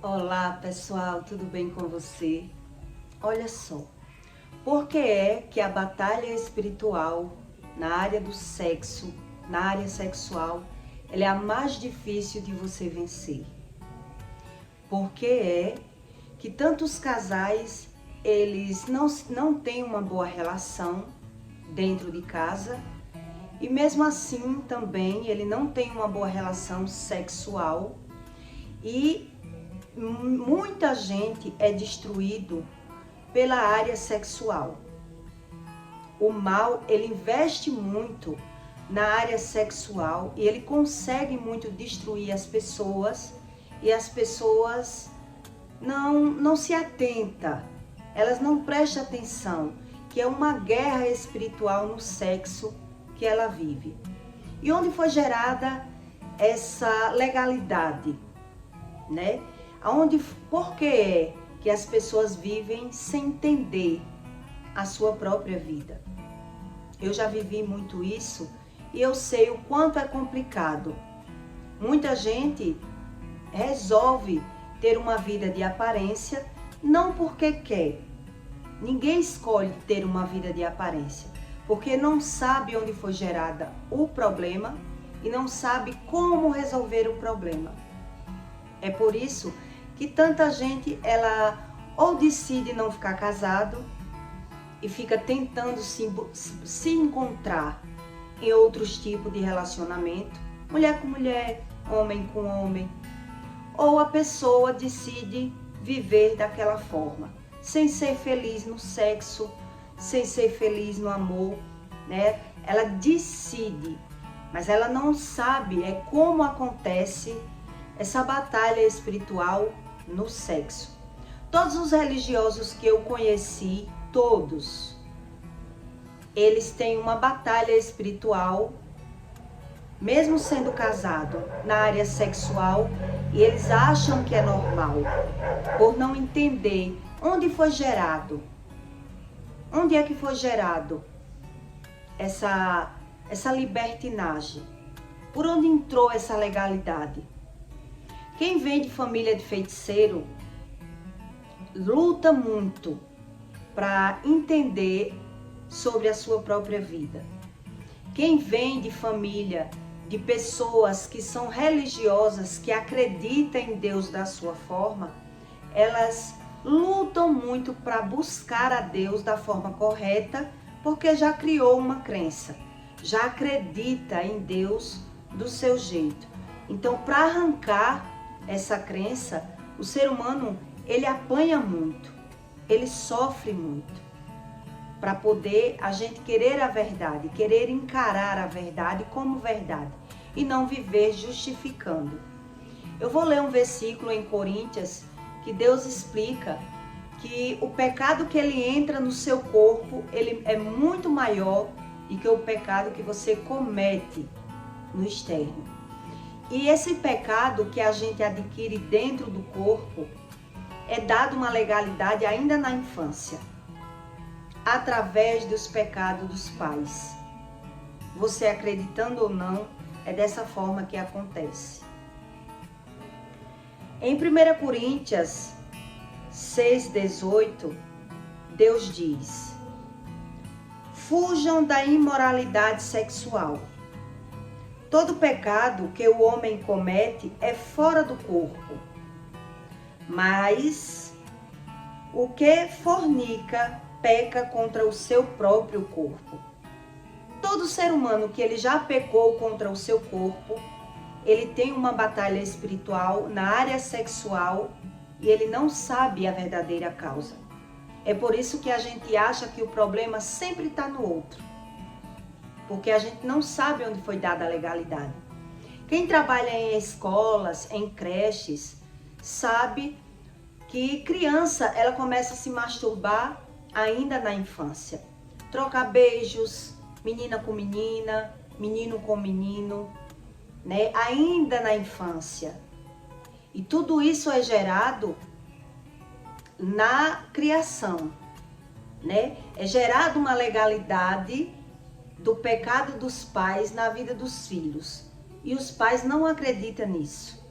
Olá pessoal, tudo bem com você? Olha só, por que é que a batalha espiritual na área do sexo, na área sexual, ela é a mais difícil de você vencer? Por que é que tantos casais, eles não têm uma boa relação dentro de casa e mesmo assim também ele não tem uma boa relação sexual e muita gente é destruído pela área sexual. O mal, ele investe muito na área sexual e ele consegue muito destruir as pessoas e as pessoas não se atentam, elas não prestam atenção que é uma guerra espiritual no sexo que ela vive. E onde foi gerada essa legalidade, né? Por que é que as pessoas vivem sem entender a sua própria vida? Eu já vivi muito isso e eu sei o quanto é complicado. Muita gente resolve ter uma vida de aparência não porque quer. Ninguém escolhe ter uma vida de aparência, porque não sabe onde foi gerada o problema e não sabe como resolver o problema. É por isso que tanta gente, ela ou decide não ficar casado e fica tentando se encontrar em outros tipos de relacionamento, mulher com mulher, homem com homem, ou a pessoa decide viver daquela forma, sem ser feliz no sexo, sem ser feliz no amor, né? Ela decide, mas ela não sabe como acontece essa batalha espiritual no sexo. Todos os religiosos que eu conheci, todos, eles têm uma batalha espiritual, mesmo sendo casado, na área sexual, e eles acham que é normal, por não entender onde foi gerado. Onde é que foi gerado essa libertinagem? Por onde entrou essa legalidade? Quem vem de família de feiticeiro luta muito para entender sobre a sua própria vida. Quem vem de família de pessoas que são religiosas, que acreditam em Deus da sua forma, elas lutam muito para buscar a Deus da forma correta, porque já criou uma crença, já acredita em Deus do seu jeito. Então, para arrancar essa crença, o ser humano, ele apanha muito, ele sofre muito, para poder a gente querer a verdade, querer encarar a verdade como verdade e não viver justificando. Eu vou ler um versículo em Coríntios que Deus explica que o pecado que ele entra no seu corpo, ele é muito maior do que o pecado que você comete no externo. E esse pecado que a gente adquire dentro do corpo é dado uma legalidade ainda na infância, através dos pecados dos pais. Você acreditando ou não, é dessa forma que acontece. Em 1 Coríntios 6,18, Deus diz: fujam da imoralidade sexual. Todo pecado que o homem comete é fora do corpo, mas o que fornica peca contra o seu próprio corpo. Todo ser humano que ele já pecou contra o seu corpo, ele tem uma batalha espiritual na área sexual e ele não sabe a verdadeira causa. É por isso que a gente acha que o problema sempre está no outro, porque a gente não sabe onde foi dada a legalidade. Quem trabalha em escolas, em creches, sabe que criança, ela começa a se masturbar ainda na infância. Trocar beijos, menina com menina, menino com menino, né? Ainda na infância. E tudo isso é gerado na criação, né? É gerado uma legalidade do pecado dos pais na vida dos filhos. E os pais não acreditam nisso.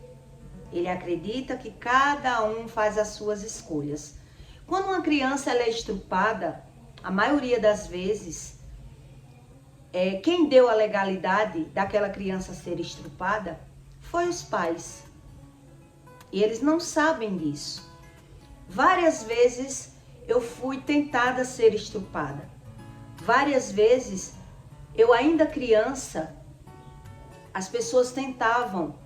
Ele acredita que cada um faz as suas escolhas. Quando uma criança ela é estrupada, a maioria das vezes, quem deu a legalidade daquela criança ser estrupada foi os pais. E eles não sabem disso. Várias vezes eu fui tentada a ser estrupada. Várias vezes, eu ainda criança, as pessoas tentavam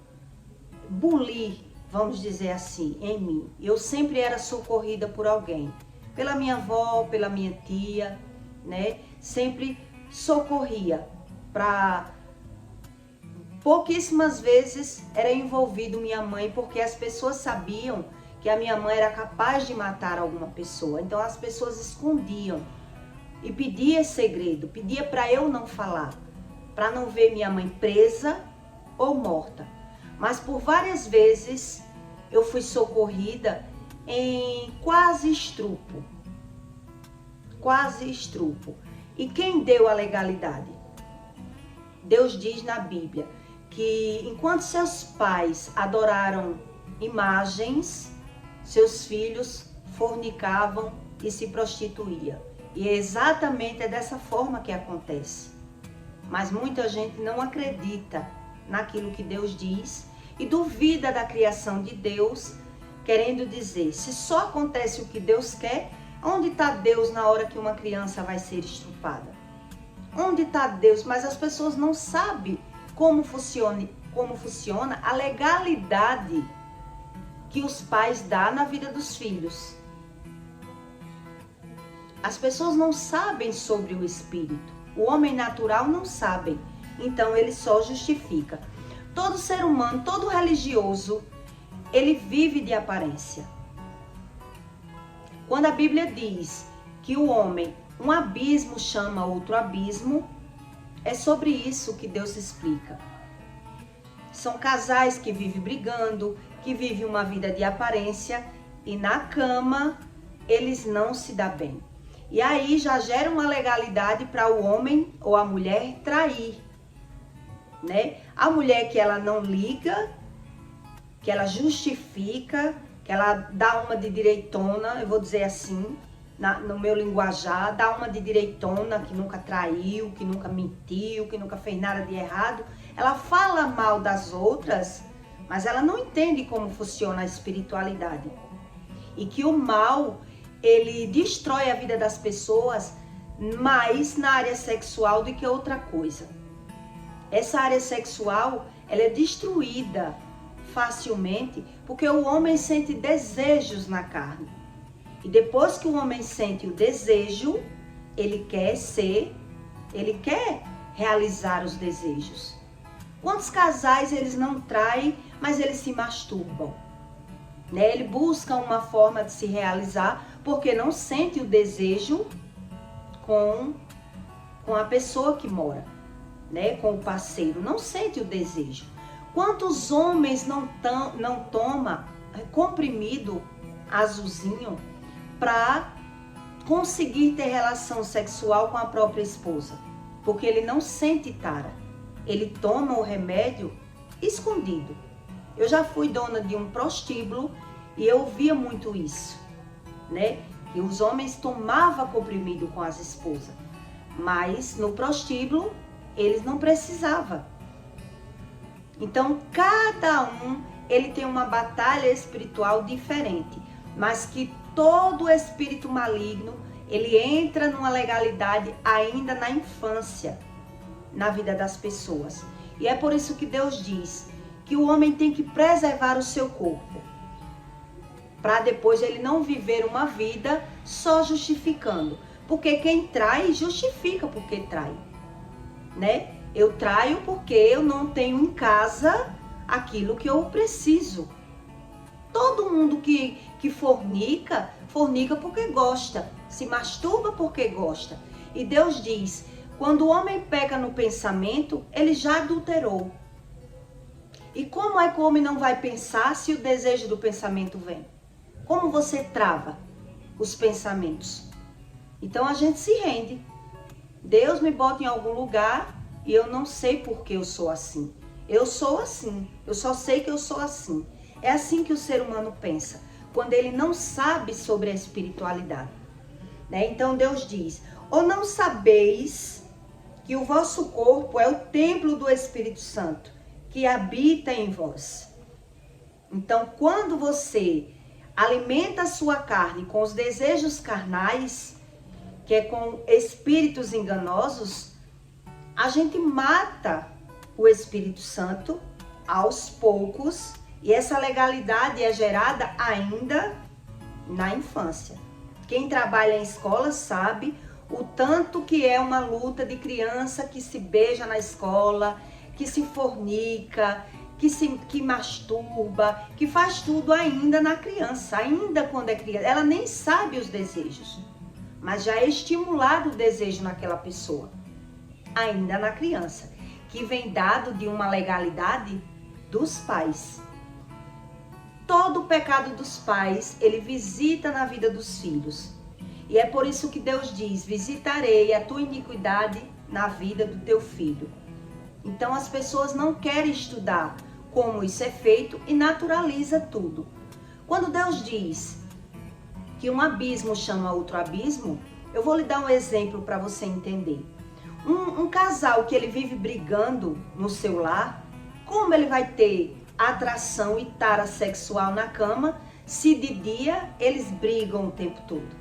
bulir, vamos dizer assim, em mim. Eu sempre era socorrida por alguém. Pela minha avó, pela minha tia, né? Sempre socorria. Pouquíssimas vezes era envolvido minha mãe, porque as pessoas sabiam que a minha mãe era capaz de matar alguma pessoa. Então as pessoas escondiam e pedia segredo, pedia para eu não falar, para não ver minha mãe presa ou morta. Mas por várias vezes eu fui socorrida em quase estrupo. Quase estrupo. E quem deu a legalidade? Deus diz na Bíblia que enquanto seus pais adoraram imagens, seus filhos fornicavam e se prostituíam. E é exatamente dessa forma que acontece. Mas muita gente não acredita naquilo que Deus diz e duvida da criação de Deus, querendo dizer, se só acontece o que Deus quer, onde está Deus na hora que uma criança vai ser estrupada? Onde está Deus? Mas as pessoas não sabem como funciona a legalidade que os pais dão na vida dos filhos. As pessoas não sabem sobre o espírito. O homem natural não sabe. Então ele só justifica. Todo ser humano, todo religioso, ele vive de aparência. Quando a Bíblia diz que o homem, um abismo chama outro abismo, é sobre isso que Deus explica. São casais que vivem brigando, que vivem uma vida de aparência e na cama eles não se dão bem. E aí já gera uma legalidade para o homem ou a mulher trair, né? A mulher que ela não liga, que ela justifica, que ela dá uma de direitona, eu vou dizer assim, no meu linguajar, dá uma de direitona, que nunca traiu, que nunca mentiu, que nunca fez nada de errado. Ela fala mal das outras, mas ela não entende como funciona a espiritualidade. E que o mal, ele destrói a vida das pessoas mais na área sexual do que outra coisa. Essa área sexual, ela é destruída facilmente porque o homem sente desejos na carne. E depois que o homem sente o desejo, ele quer realizar os desejos. Quantos casais eles não traem, mas eles se masturbam? Né? Ele busca uma forma de se realizar porque não sente o desejo com a pessoa que mora, né? Com o parceiro, não sente o desejo. Quantos homens não tomam comprimido azulzinho para conseguir ter relação sexual com a própria esposa? Porque ele não sente tara. Ele toma o remédio escondido. Eu já fui dona de um prostíbulo e eu via muito isso, né? Que os homens tomavam comprimido com as esposas, mas no prostíbulo eles não precisavam. Então cada um ele tem uma batalha espiritual diferente, mas que todo espírito maligno ele entra numa legalidade ainda na infância, na vida das pessoas. E é por isso que Deus diz que o homem tem que preservar o seu corpo, para depois ele não viver uma vida só justificando. Porque quem trai, justifica porque trai, né? Eu traio porque eu não tenho em casa aquilo que eu preciso. Todo mundo que fornica porque gosta, se masturba porque gosta. E Deus diz, quando o homem peca no pensamento, ele já adulterou. E como é que o homem não vai pensar se o desejo do pensamento vem? Como você trava os pensamentos? Então a gente se rende. Deus me bota em algum lugar e eu não sei por que eu sou assim. Eu sou assim. Eu só sei que eu sou assim. É assim que o ser humano pensa, quando ele não sabe sobre a espiritualidade, né? Então Deus diz: ou não sabeis que o vosso corpo é o templo do Espírito Santo, que habita em vós. Então, quando você alimenta a sua carne com os desejos carnais, que é com espíritos enganosos, a gente mata o Espírito Santo aos poucos, e essa legalidade é gerada ainda na infância. Quem trabalha em escola sabe o tanto que é uma luta de criança que se beija na escola, que se fornica, que masturba, que faz tudo ainda na criança, ainda quando é criança. Ela nem sabe os desejos, mas já é estimulado o desejo naquela pessoa, ainda na criança, que vem dado de uma legalidade dos pais. Todo o pecado dos pais, ele visita na vida dos filhos. E é por isso que Deus diz: visitarei a tua iniquidade na vida do teu filho. Então as pessoas não querem estudar como isso é feito e naturaliza tudo. Quando Deus diz que um abismo chama outro abismo, eu vou lhe dar um exemplo para você entender. Um casal que ele vive brigando no seu lar, como ele vai ter atração e tara sexual na cama se de dia eles brigam o tempo todo?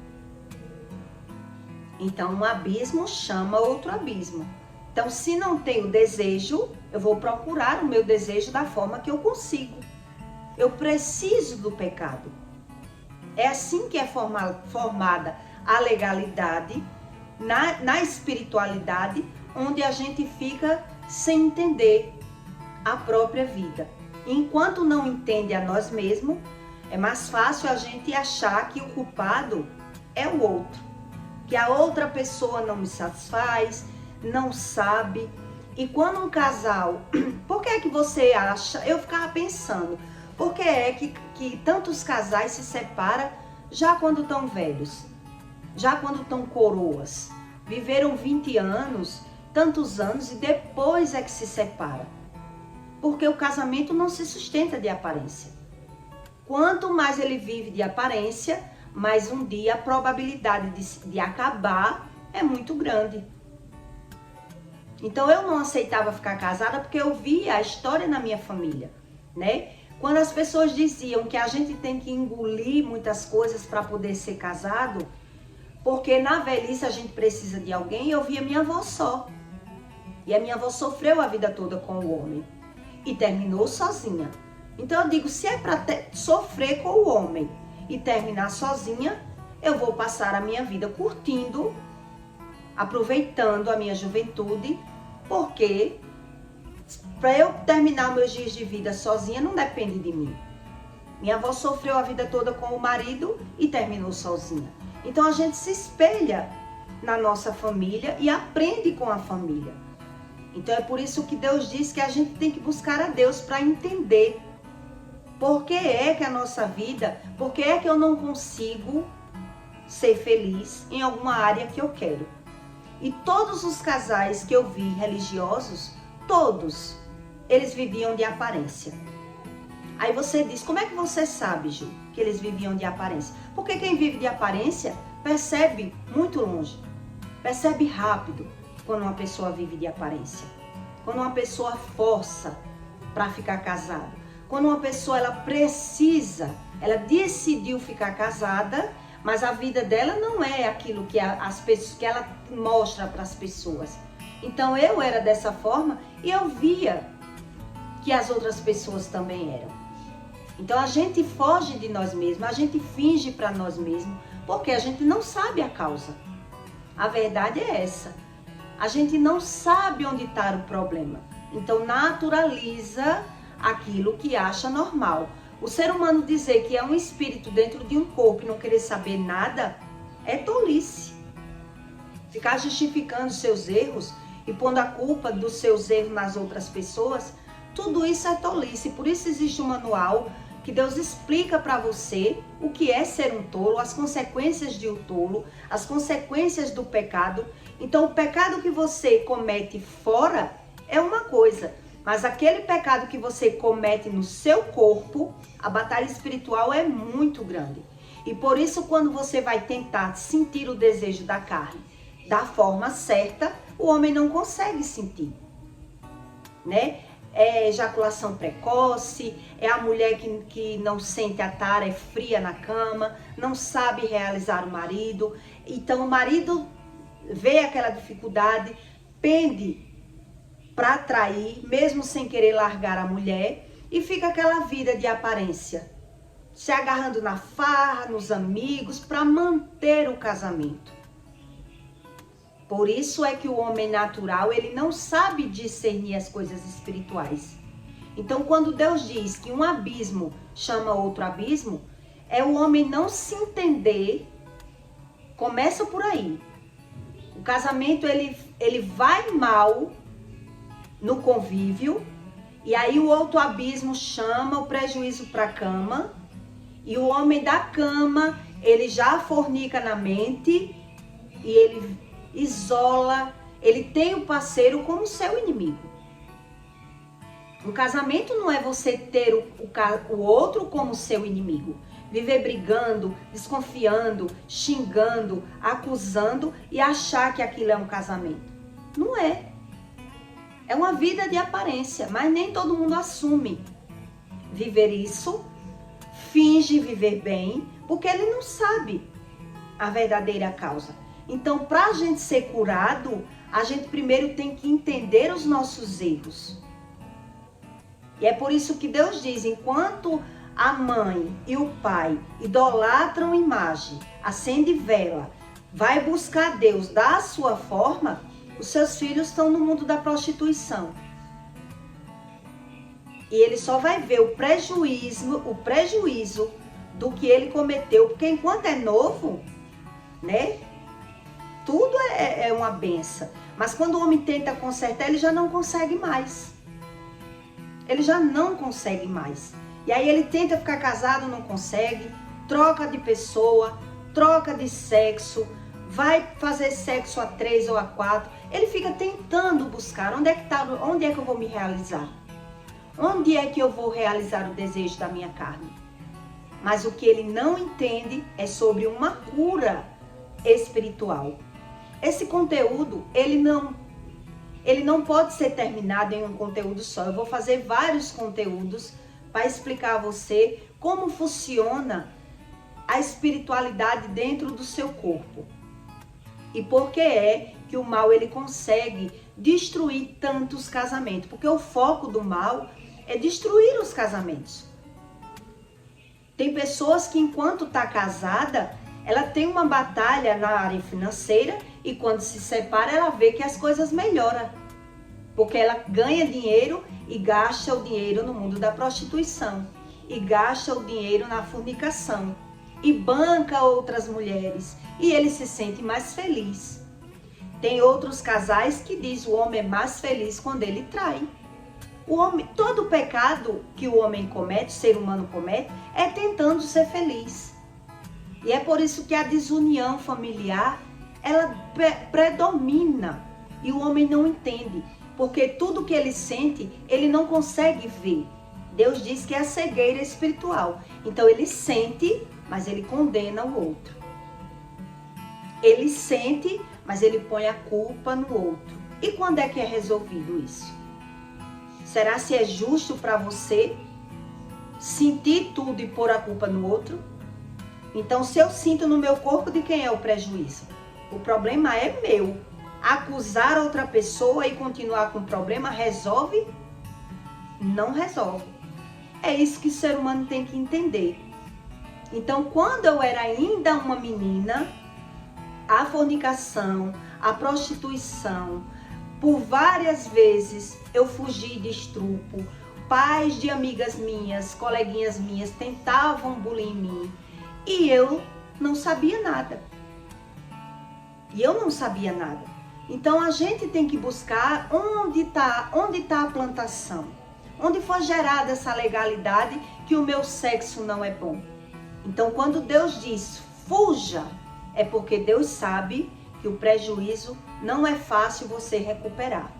Então um abismo chama outro abismo. Então, se não tenho desejo, eu vou procurar o meu desejo da forma que eu consigo. Eu preciso do pecado. É assim que é formada a legalidade na espiritualidade, onde a gente fica sem entender a própria vida. Enquanto não entende a nós mesmos, é mais fácil a gente achar que o culpado é o outro, que a outra pessoa não me satisfaz, não sabe. E quando um casal, por que é que você acha, eu ficava pensando, por que é que tantos casais se separam já quando estão velhos, já quando estão coroas, viveram 20 anos, tantos anos, e depois é que se separa? Porque o casamento não se sustenta de aparência. Quanto mais ele vive de aparência, mais um dia a probabilidade de acabar é muito grande. Então eu não aceitava ficar casada porque eu via a história na minha família, né? Quando as pessoas diziam que a gente tem que engolir muitas coisas para poder ser casado, porque na velhice a gente precisa de alguém, eu via minha avó só. E a minha avó sofreu a vida toda com o homem e terminou sozinha. Então eu digo, se é para sofrer com o homem e terminar sozinha, eu vou passar a minha vida curtindo, aproveitando a minha juventude, porque para eu terminar meus dias de vida sozinha não depende de mim. Minha avó sofreu a vida toda com o marido e terminou sozinha. Então a gente se espelha na nossa família e aprende com a família. Então é por isso que Deus diz que a gente tem que buscar a Deus para entender por que é que a nossa vida, por que é que eu não consigo ser feliz em alguma área que eu quero. E todos os casais que eu vi religiosos, todos, eles viviam de aparência. Aí você diz, como é que você sabe, Ju, que eles viviam de aparência? Porque quem vive de aparência percebe muito longe, percebe rápido quando uma pessoa vive de aparência. Quando uma pessoa força para ficar casada. Quando uma pessoa ela precisa, ela decidiu ficar casada, mas a vida dela não é aquilo que que ela mostra para as pessoas. Então eu era dessa forma e eu via que as outras pessoas também eram. Então a gente foge de nós mesmos, a gente finge para nós mesmos, porque a gente não sabe a causa. A verdade é essa. A gente não sabe onde está o problema. Então naturaliza aquilo que acha normal. O ser humano dizer que é um espírito dentro de um corpo e não querer saber nada é tolice. Ficar justificando seus erros e pondo a culpa dos seus erros nas outras pessoas, tudo isso é tolice. Por isso existe um manual que Deus explica para você o que é ser um tolo, as consequências de um tolo, as consequências do pecado. Então o pecado que você comete fora é uma coisa, Mas aquele pecado que você comete no seu corpo, a batalha espiritual é muito grande. E por isso, quando você vai tentar sentir o desejo da carne da forma certa, o homem não consegue sentir, né? É ejaculação precoce, é a mulher que não sente a tara, é fria na cama, não sabe realizar o marido. Então o marido vê aquela dificuldade, pende para atrair, mesmo sem querer largar a mulher, e fica aquela vida de aparência, se agarrando na farra, nos amigos, para manter o casamento. Por isso é que o homem natural, ele não sabe discernir as coisas espirituais. Então, quando Deus diz que um abismo chama outro abismo, é o homem não se entender, começa por aí. O casamento, ele vai mal no convívio, e aí o outro abismo chama o prejuízo para a cama, e o homem da cama, ele já fornica na mente, e ele isola, ele tem o parceiro como seu inimigo. Um casamento não é você ter o outro como seu inimigo, viver brigando, desconfiando, xingando, acusando e achar que aquilo é um casamento. Não é. É uma vida de aparência, mas nem todo mundo assume viver isso, finge viver bem, porque ele não sabe a verdadeira causa. Então, para a gente ser curado, a gente primeiro tem que entender os nossos erros. E é por isso que Deus diz, enquanto a mãe e o pai idolatram imagem, acende vela, vai buscar Deus da sua forma, os seus filhos estão no mundo da prostituição. E ele só vai ver o prejuízo do que ele cometeu, porque enquanto é novo, né? Tudo é uma benção. Mas quando o homem tenta consertar, ele já não consegue mais. Ele já não consegue mais. E aí ele tenta ficar casado, não consegue. Troca de pessoa, troca de sexo. Vai fazer sexo a 3 ou a 4. Ele fica tentando buscar. Onde é que eu vou me realizar? Onde é que eu vou realizar o desejo da minha carne? Mas o que ele não entende é sobre uma cura espiritual. Esse conteúdo, ele não pode ser terminado em um conteúdo só. Eu vou fazer vários conteúdos para explicar a você como funciona a espiritualidade dentro do seu corpo. E por que é que o mal ele consegue destruir tantos casamentos? Porque o foco do mal é destruir os casamentos. Tem pessoas que enquanto está casada, ela tem uma batalha na área financeira e quando se separa ela vê que as coisas melhoram. Porque ela ganha dinheiro e gasta o dinheiro no mundo da prostituição. E gasta o dinheiro na fornicação. E banca outras mulheres. E ele se sente mais feliz. Tem outros casais que diz o homem é mais feliz quando ele trai. Todo pecado que o homem comete, o ser humano comete, é tentando ser feliz. E é por isso que a desunião familiar, ela predomina e o homem não entende, porque tudo que ele sente, ele não consegue ver. Deus diz que é a cegueira espiritual. Então ele sente, mas ele condena o outro. Ele sente, mas ele põe a culpa no outro. E quando é que é resolvido isso? Será se é justo para você sentir tudo e pôr a culpa no outro? Então, se eu sinto no meu corpo, de quem é o prejuízo? O problema é meu. Acusar outra pessoa e continuar com o problema resolve? Não resolve. É isso que o ser humano tem que entender. Então, quando eu era ainda uma menina, a fornicação, a prostituição, por várias vezes eu fugi de estrupo. Pais de amigas minhas, coleguinhas minhas tentavam bullying em mim. E eu não sabia nada. Então a gente tem que buscar onde está a plantação. Onde foi gerada essa legalidade que o meu sexo não é bom. Então quando Deus diz fuja, é porque Deus sabe que o prejuízo não é fácil você recuperar.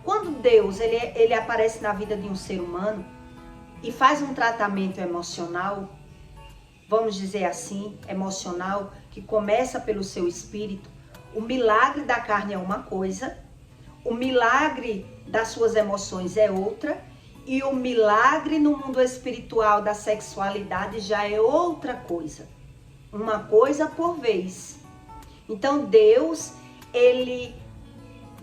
Quando Deus ele aparece na vida de um ser humano e faz um tratamento emocional, vamos dizer assim, emocional, que começa pelo seu espírito, o milagre da carne é uma coisa, o milagre das suas emoções é outra, e o milagre no mundo espiritual da sexualidade já é outra coisa. Uma coisa por vez. Então Deus,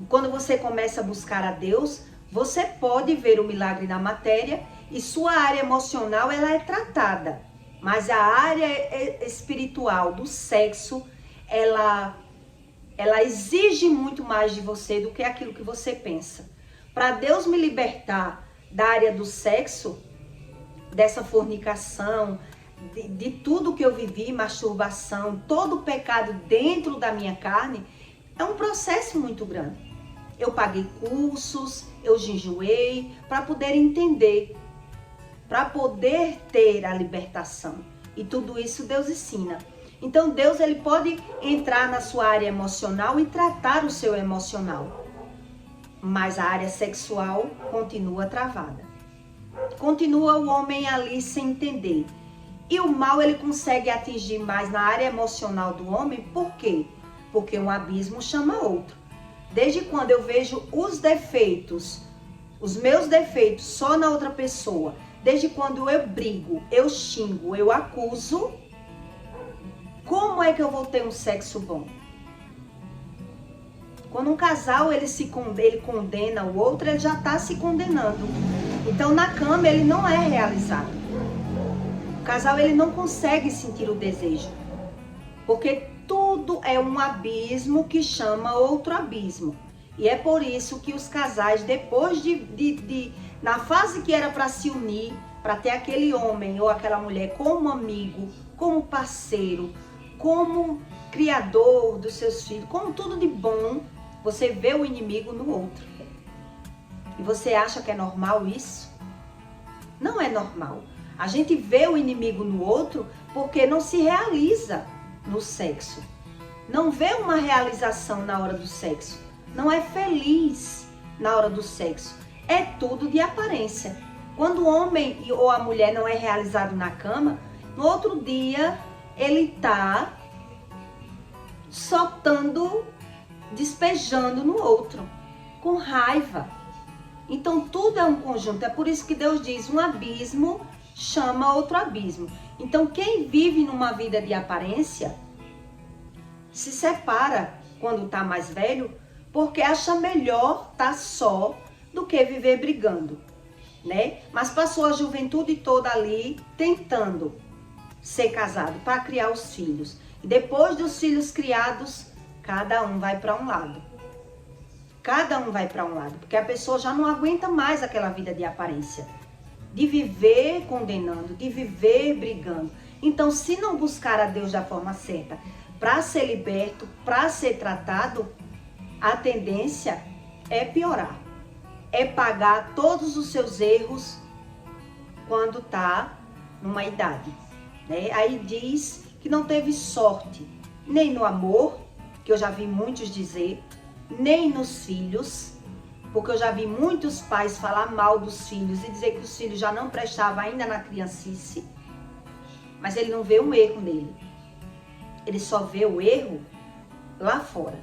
quando você começa a buscar a Deus, você pode ver o milagre na matéria e sua área emocional ela é tratada. Mas a área espiritual do sexo, ela exige muito mais de você do que aquilo que você pensa. Para Deus me libertar da área do sexo, dessa fornicação, de tudo que eu vivi, masturbação, todo o pecado dentro da minha carne, é um processo muito grande. Eu paguei cursos, eu jejuei para poder entender, para poder ter a libertação. E tudo isso Deus ensina. Então Deus ele pode entrar na sua área emocional e tratar o seu emocional. Mas a área sexual continua travada. Continua o homem ali sem entender. E o mal ele consegue atingir mais na área emocional do homem, por quê? Porque um abismo chama outro. Desde quando eu vejo os defeitos, os meus defeitos só na outra pessoa, desde quando eu brigo, eu xingo, eu acuso, como é que eu vou ter um sexo bom? Quando um casal ele condena o outro, ele já está se condenando. Então na cama ele não é realizado. O casal ele não consegue sentir o desejo, porque tudo é um abismo que chama outro abismo. E é por isso que os casais, depois na fase que era para se unir, para ter aquele homem ou aquela mulher como amigo, como parceiro, como criador dos seus filhos, como tudo de bom, você vê o inimigo no outro. E você acha que é normal isso? Não é normal. A gente vê o inimigo no outro porque não se realiza no sexo. Não vê uma realização na hora do sexo. Não é feliz na hora do sexo. É tudo de aparência. Quando o homem ou a mulher não é realizado na cama, no outro dia ele está soltando, despejando no outro, com raiva. Então tudo é um conjunto. É por isso que Deus diz, um abismo chama outro abismo. Então quem vive numa vida de aparência se separa quando está mais velho, porque acha melhor estar só do que viver brigando, né? Mas passou a juventude toda ali tentando ser casado para criar os filhos. E depois dos filhos criados, cada um vai para um lado. Cada um vai para um lado, porque a pessoa já não aguenta mais aquela vida de aparência, de viver condenando, de viver brigando. Então, se não buscar a Deus da forma certa, para ser liberto, para ser tratado, a tendência é piorar. É pagar todos os seus erros quando está numa idade, né? Aí diz que não teve sorte, nem no amor, que eu já vi muitos dizer, nem nos filhos, porque eu já vi muitos pais falar mal dos filhos e dizer que os filhos já não prestavam ainda na criancice, mas ele não vê um erro nele. Ele só vê o erro lá fora,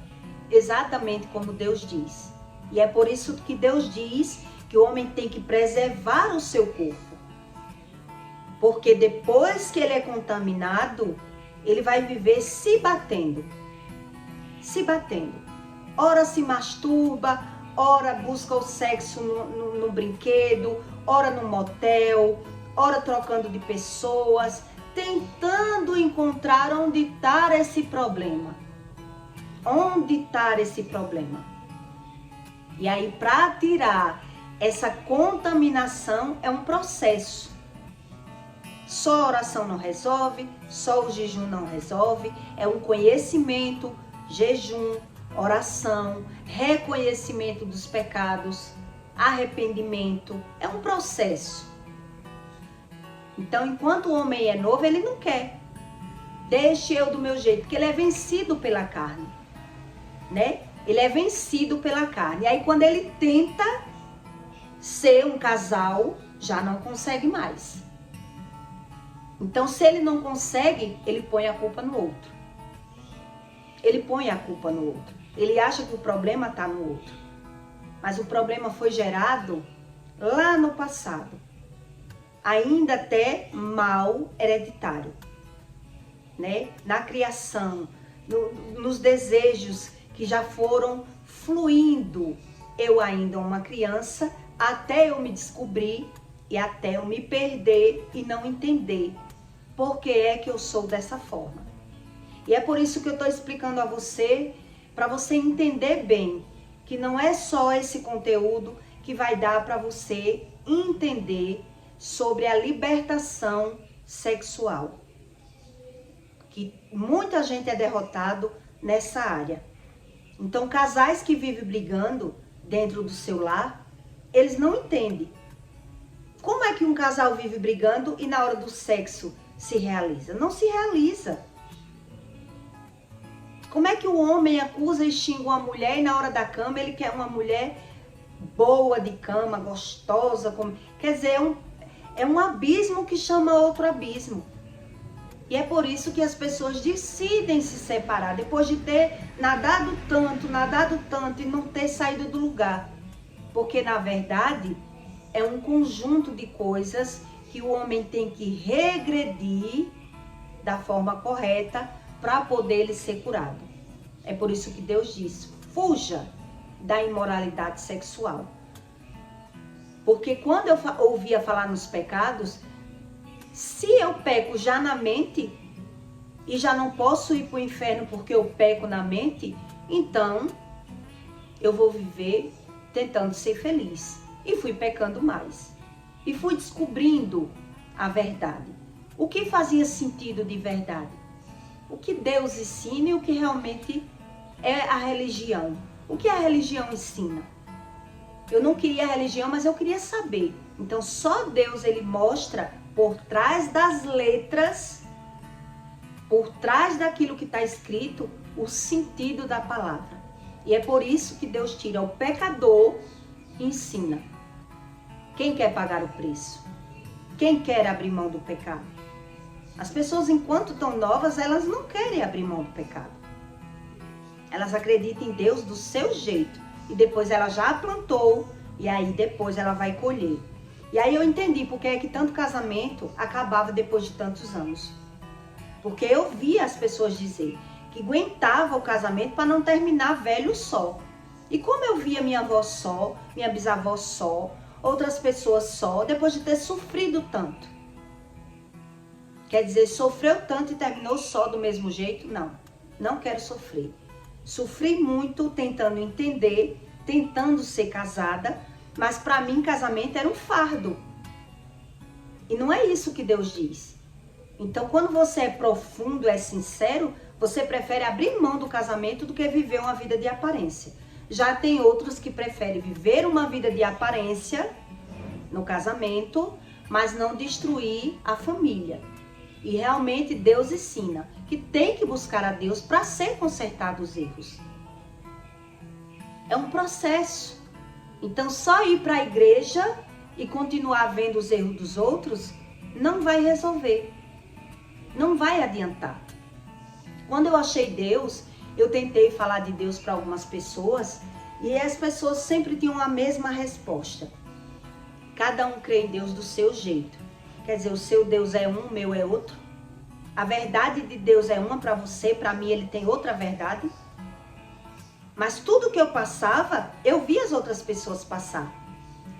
exatamente como Deus diz. E é por isso que Deus diz que o homem tem que preservar o seu corpo. Porque depois que ele é contaminado, ele vai viver se batendo. Se batendo. Ora se masturba, ora busca o sexo no brinquedo, ora no motel, ora trocando de pessoas, tentando encontrar onde está esse problema. Onde está esse problema? E aí, para tirar essa contaminação, é um processo. Só a oração não resolve, só o jejum não resolve, é um conhecimento, jejum, oração, reconhecimento dos pecados, arrependimento, é um processo. Então, enquanto o homem é novo, ele não quer. Deixe eu do meu jeito, porque ele é vencido pela carne, né? Ele é vencido pela carne. E aí quando ele tenta ser um casal, já não consegue mais. Então se ele não consegue, ele põe a culpa no outro. Ele põe a culpa no outro. Ele acha que o problema está no outro. Mas o problema foi gerado lá no passado. Ainda até mal hereditário. Né? Na criação, nos desejos que já foram fluindo. Eu ainda uma criança, até eu me descobrir e até eu me perder e não entender por que é que eu sou dessa forma. E é por isso que eu estou explicando a você, para você entender bem, que não é só esse conteúdo que vai dar para você entender sobre a libertação sexual. Que muita gente é derrotado nessa área. Então, casais que vivem brigando dentro do seu lar, eles não entendem. Como é que um casal vive brigando e na hora do sexo se realiza? Não se realiza. Como é que o homem acusa e xinga uma mulher e na hora da cama ele quer uma mulher boa de cama, gostosa? Quer dizer, é um abismo que chama outro abismo. E é por isso que as pessoas decidem se separar, depois de ter nadado tanto e não ter saído do lugar. Porque, na verdade, é um conjunto de coisas que o homem tem que regredir da forma correta para poder ele ser curado. É por isso que Deus diz, fuja da imoralidade sexual. Porque quando eu ouvia falar nos pecados, se eu peco já na mente e já não posso ir para o inferno porque eu peco na mente, então eu vou viver tentando ser feliz. E fui pecando mais. E fui descobrindo a verdade. O que fazia sentido de verdade? O que Deus ensina e o que realmente é a religião. O que a religião ensina? Eu não queria a religião, mas eu queria saber. Então só Deus, ele mostra por trás das letras, por trás daquilo que está escrito, o sentido da palavra. E é por isso que Deus tira o pecador e ensina. Quem quer pagar o preço? Quem quer abrir mão do pecado? As pessoas, enquanto estão novas, elas não querem abrir mão do pecado. Elas acreditam em Deus do seu jeito. E depois ela já plantou, e aí depois ela vai colher. E aí eu entendi porque é que tanto casamento acabava depois de tantos anos. Porque eu via as pessoas dizer que aguentava o casamento para não terminar velho só. E como eu via minha avó só, minha bisavó só, outras pessoas só, depois de ter sofrido tanto. Quer dizer, sofreu tanto e terminou só do mesmo jeito? Não, não quero sofrer. Sofri muito tentando entender, tentando ser casada, mas para mim casamento era um fardo. E não é isso que Deus diz. Então quando você é profundo, é sincero, você prefere abrir mão do casamento do que viver uma vida de aparência. Já tem outros que preferem viver uma vida de aparência no casamento, mas não destruir a família. E realmente Deus ensina que tem que buscar a Deus para ser consertado os erros. É um processo. Então só ir para a igreja e continuar vendo os erros dos outros não vai resolver. Não vai adiantar. Quando eu achei Deus, eu tentei falar de Deus para algumas pessoas e as pessoas sempre tinham a mesma resposta. Cada um crê em Deus do seu jeito. Quer dizer, o seu Deus é um, o meu é outro. A verdade de Deus é uma para você, para mim ele tem outra verdade. Mas tudo que eu passava, eu vi as outras pessoas passar.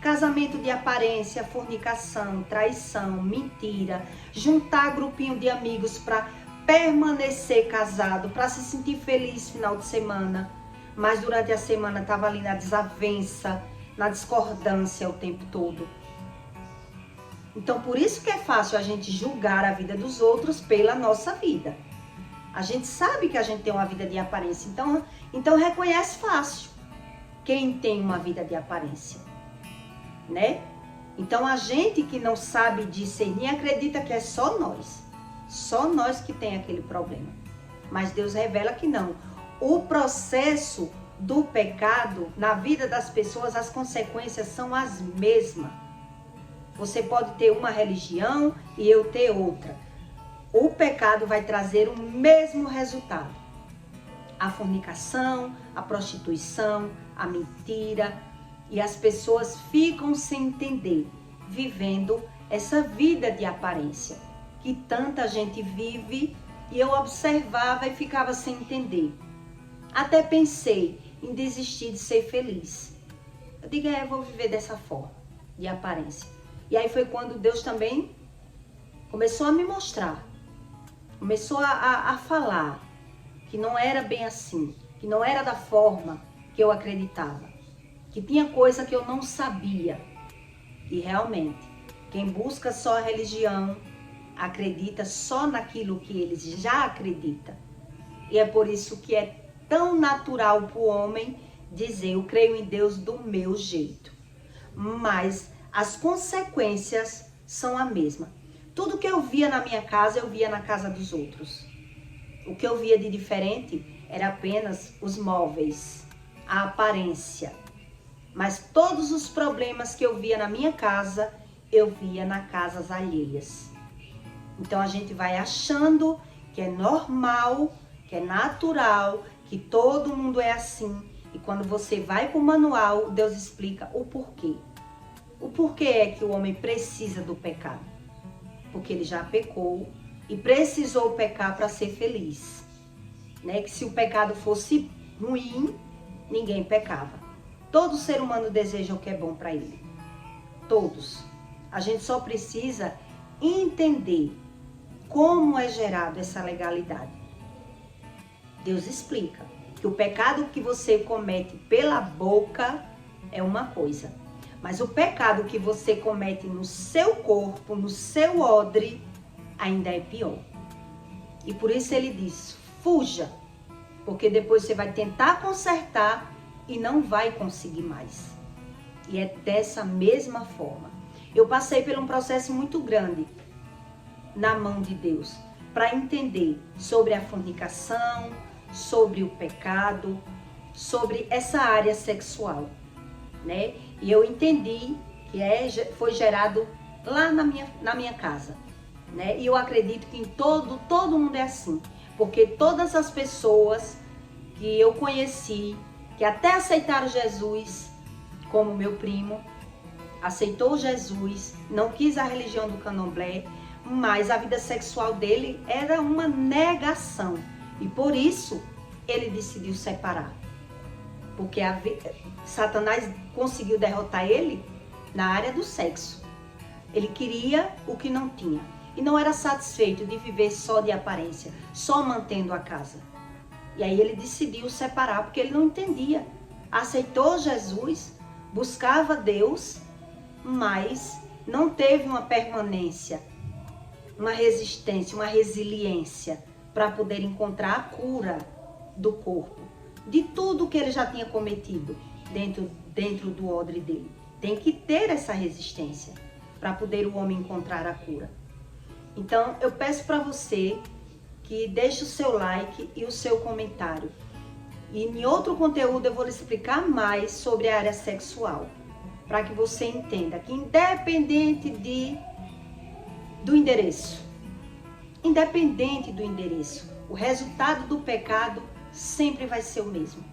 Casamento de aparência, fornicação, traição, mentira, juntar grupinho de amigos para permanecer casado, para se sentir feliz final de semana. Mas durante a semana estava ali na desavença, na discordância o tempo todo. Então, por isso que é fácil a gente julgar a vida dos outros pela nossa vida. A gente sabe que a gente tem uma vida de aparência, então reconhece fácil quem tem uma vida de aparência, né? Então, a gente que não sabe discernir acredita que é só nós que tem aquele problema. Mas Deus revela que não. O processo do pecado, na vida das pessoas, as consequências são as mesmas. Você pode ter uma religião e eu ter outra. O pecado vai trazer o mesmo resultado. A fornicação, a prostituição, a mentira. E as pessoas ficam sem entender, vivendo essa vida de aparência, que tanta gente vive, e eu observava e ficava sem entender. Até pensei em desistir de ser feliz. Eu digo, eu vou viver dessa forma, de aparência. E aí foi quando Deus também começou a me mostrar, começou a falar que não era bem assim, que não era da forma que eu acreditava, que tinha coisa que eu não sabia. E realmente, quem busca só a religião, acredita só naquilo que eles já acreditam. E é por isso que é tão natural para o homem dizer, eu creio em Deus do meu jeito. Mas as consequências são a mesma. Tudo que eu via na minha casa, eu via na casa dos outros. O que eu via de diferente era apenas os móveis, a aparência. Mas todos os problemas que eu via na minha casa, eu via nas casas alheias. Então a gente vai achando que é normal, que é natural, que todo mundo é assim. E quando você vai para o manual, Deus explica o porquê. O porquê é que o homem precisa do pecado. Porque ele já pecou e precisou pecar para ser feliz. Né? Que se o pecado fosse ruim, ninguém pecava. Todo ser humano deseja o que é bom para ele. Todos. A gente só precisa entender como é gerado essa legalidade. Deus explica que o pecado que você comete pela boca é uma coisa. Mas o pecado que você comete no seu corpo, no seu odre, ainda é pior. E por isso ele diz, fuja. Porque depois você vai tentar consertar e não vai conseguir mais. E é dessa mesma forma. Eu passei por um processo muito grande na mão de Deus para entender sobre a fornicação, sobre o pecado, sobre essa área sexual, né? E eu entendi que foi gerado lá na minha casa, né? E eu acredito que em todo mundo é assim, porque todas as pessoas que eu conheci, que até aceitaram Jesus, como meu primo, aceitou Jesus, não quis a religião do candomblé, mas a vida sexual dele era uma negação. E por isso ele decidiu separar. Porque Satanás conseguiu derrotar ele na área do sexo. Ele queria o que não tinha. E não era satisfeito de viver só de aparência, só mantendo a casa. E aí ele decidiu separar, porque ele não entendia. Aceitou Jesus, buscava Deus, mas não teve uma permanência, uma resistência, uma resiliência para poder encontrar a cura do corpo, de tudo que ele já tinha cometido dentro do odre dele. Tem que ter essa resistência para poder o homem encontrar a cura. Então eu peço para você que deixe o seu like e o seu comentário. E em outro conteúdo eu vou lhe explicar mais sobre a área sexual, para que você entenda que independente do endereço, o resultado do pecado sempre vai ser o mesmo.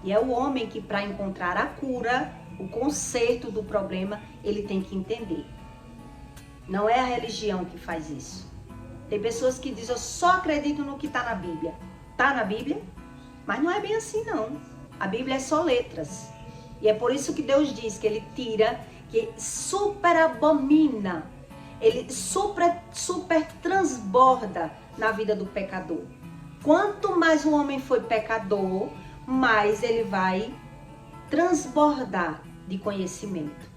E é o homem que, para encontrar a cura, o conserto do problema, ele tem que entender. Não é a religião que faz isso. Tem pessoas que dizem, eu só acredito no que está na Bíblia. Está na Bíblia? Mas não é bem assim, não. A Bíblia é só letras. E é por isso que Deus diz que ele tira, que super abomina, ele super transborda na vida do pecador. Quanto mais o homem foi pecador, mais ele vai transbordar de conhecimento.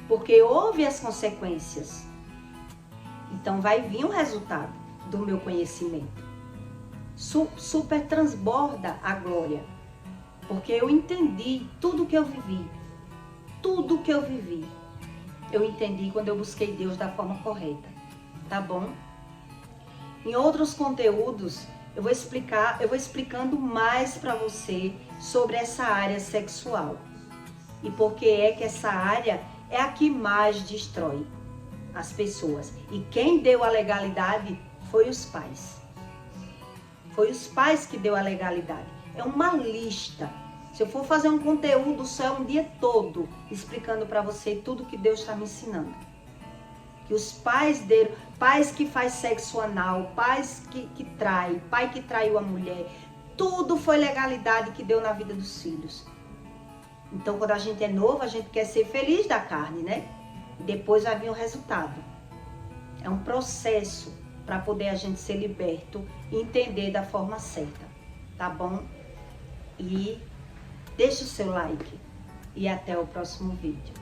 Porque houve as consequências. Então vai vir o resultado do meu conhecimento. Super transborda a glória. Porque eu entendi tudo que eu vivi. Tudo que eu vivi. Eu entendi quando eu busquei Deus da forma correta. Tá bom? Em outros conteúdos, eu vou explicando mais para você sobre essa área sexual. E por que é que essa área é a que mais destrói as pessoas. E quem deu a legalidade foi os pais. Foi os pais que deu a legalidade. É uma lista. Se eu for fazer um conteúdo só um dia todo explicando para você tudo que Deus está me ensinando. Que os pais deram, pais que faz sexo anal, pais que trai, pai que traiu a mulher, tudo foi legalidade que deu na vida dos filhos. Então, quando a gente é novo, a gente quer ser feliz da carne, né? E depois vai vir o resultado. É um processo para poder a gente ser liberto e entender da forma certa, tá bom? E deixa o seu like e até o próximo vídeo.